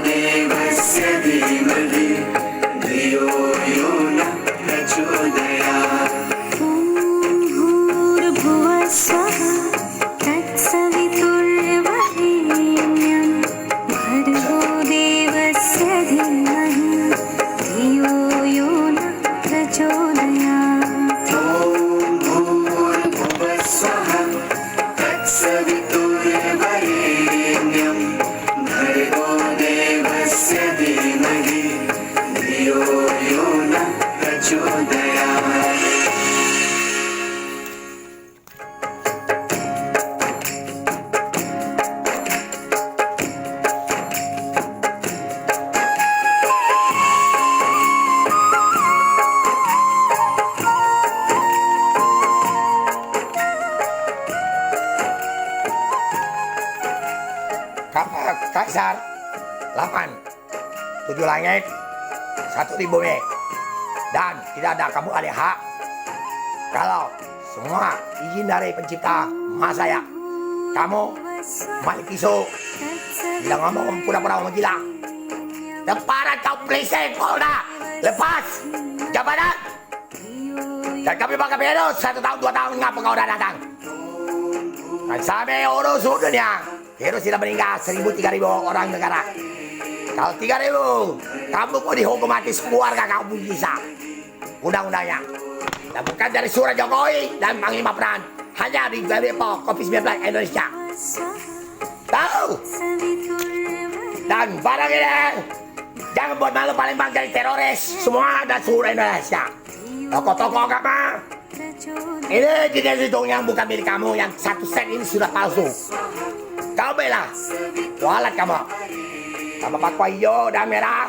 देवस्य धीमहि धियो यो नः प्रचोदयात्। भूर्भुवः स्वः तत्सवितुर्वरेण्यं भर्गो देवस्य धीमहि धियो यो नः प्रचोदयात्। ॐ भूर्भुवः स्वः तत्सवितुर्वरेण्यं भर्गो देवस्य धीमहि धियो यो नः प्रचोदयात्। Kaisar 8 7 langit 1 di bumi dan tidak ada kamu ada hak kalau semua izin dari pencipta Maha Saya. Kamu Malik Isu tidak ngomong pura-pura ngomong gila. Leparan kau pelisik Polda, lepas jabatan dan kami bakal beres 1 tahun 2 tahun ngapa kau udah datang dan sampai urus dunia. Virus sudah meninggal 1.000-3.000 orang negara. Kalau 3.000, kamu mau dihukum mati sekeluarga kamu bisa. Undang-undangnya. Dan bukan dari surat Jokowi dan Panglima Perang. Hanya di WPO COVID-19 Indonesia. Tahu? Dan barang ini, jangan buat malu Palembang jadi teroris. Semua dan seluruh Indonesia. Toko-toko agama. Ini jenis hitung yang bukan milik kamu. Yang 1 sen ini sudah palsu. Kau bela, walat kamu. Sama Papua hijau dan merah,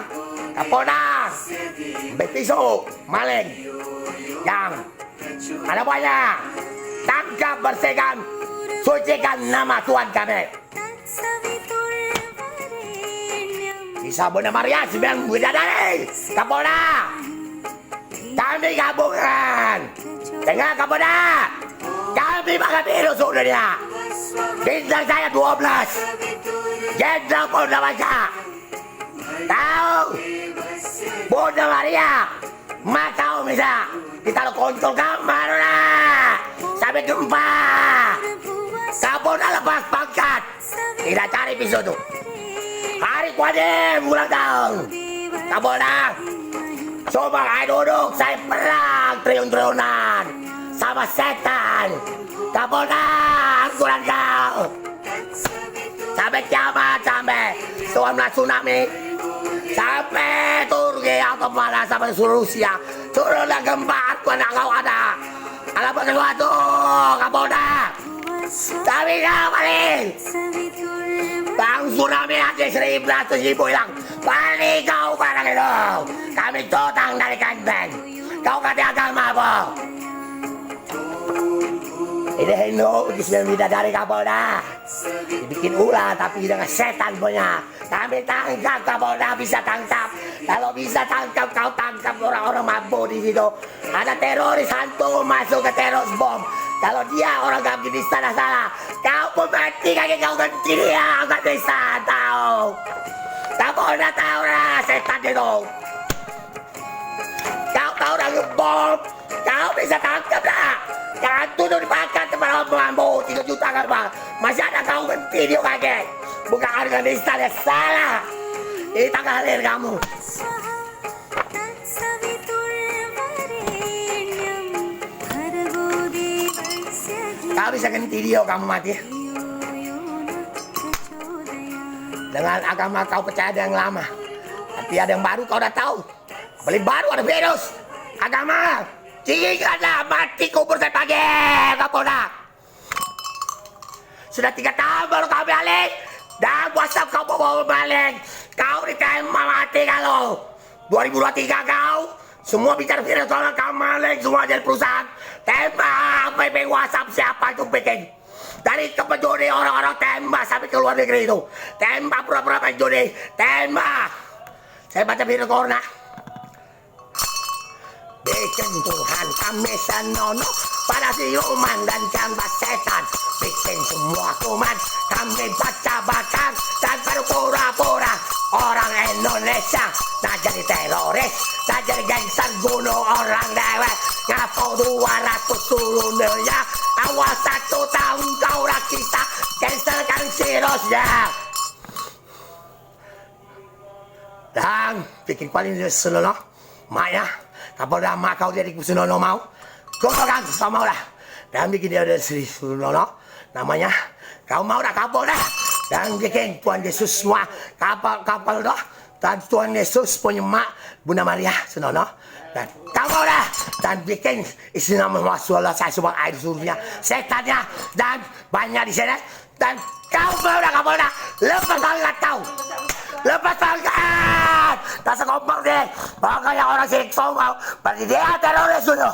Kapolda, Betiso, maling. Yang ada banyak. Tangkap, bersihkan, sucikan nama Tuhan kami. Bisa Bunda Maria 9 bidadari, Kapolda. Kami gabungan dengan Kapolda. Kami bakal virus dunia. Bintang saya 12 Jenderal Polda Baca. Tahu Bunda Maria Makau bisa kita kontrol kamar lah sampai gempa. Kapolda lepas pangkat. Tidak cari pisau tuh. Hari Kuadim ulang tahun Kapolda. Coba saya duduk, saya perang triliun-triliunan sama setan. Kapolda, kurang kau. Sampai kiamat, sampai tsunami, sampai Turki atau mana, sampai seluruh Rusia. Turunlah gempa, aku nak kau ada. Ada sesuatu, Kapolda. Tapi kau balik. Bang tsunami aja 1.000 hilang. Balik kau barang itu. Kami totang dari kandang. Kau kata agama apa? Ini Hendo, bisa dari Kapolda. Dibikin ulah tapi dengan setan punya. Kami tangkap Kapolda, bisa tangkap. Kalau bisa tangkap, kau tangkap orang-orang mampu di situ. Ada teroris hantu masuk ke teroris bom. Kalau dia orang Afghanistan salah, kau pun mati kaki kau ganti dia. Nggak bisa tahu. Kapolda tahu lah setan itu. Kau tahu orang ngebom, kau bisa tangkap lah. Jangan tuduh dipakai tempat mampu 3 juta kan bang. Masih ada kau ganti dia kaki. Bukan Afghanistan yang salah. Ini tanggal lahir kamu. Kau bisa ganti dia kamu mati. Dengan agama kau percaya ada yang lama. Tapi ada yang baru kau udah tahu. Beli baru ada virus. Agama. Jinggatlah mati kubur saya pagi, Kapolda. Sudah 3 tahun baru kau balik. Dan WhatsApp kau bawa balik. Kau ditembak mati kalau 2023 kau. Semua bicara virus soal kau balik. Semua jadi perusahaan. Tembak PP WhatsApp siapa itu bikin. Dari kepejudi orang-orang tembak sampai ke luar negeri itu. Tembak pura-pura penjudi. Tembak. Saya baca virus corona. Bikin Tuhan kami senonoh pada siluman dan jambak setan. bikin semua kuman kami baca-bacan dan berpura-pura orang Indonesia. Nah jadi teroris, nah jadi gangster bunuh orang dewek. Ngapo 200 turunnya, awas 1 tahun kau kita cancelkan cirosnya. Dan bikin paling senono, Maya, kapolda mak kau jadi senono mau, kau kan sama lah. Dan bikin dia dari Sri Sunono, namanya, kau mau dah kapolda. Dan bikin Tuhan Yesus semua kapal dah. Dan Tuhan Yesus punya mak Bunda Maria Sunono. Dan kau mau dah. Dan bikin isi nama Rasulullah saya subang air surnya, setannya dan banyak di sana. Dan kau mau dah kapolda, lepas kau nggak tahu. Lepas pangkat, tak sekompak deh. Makanya orang sirik sombong, berarti dia teroris dulu.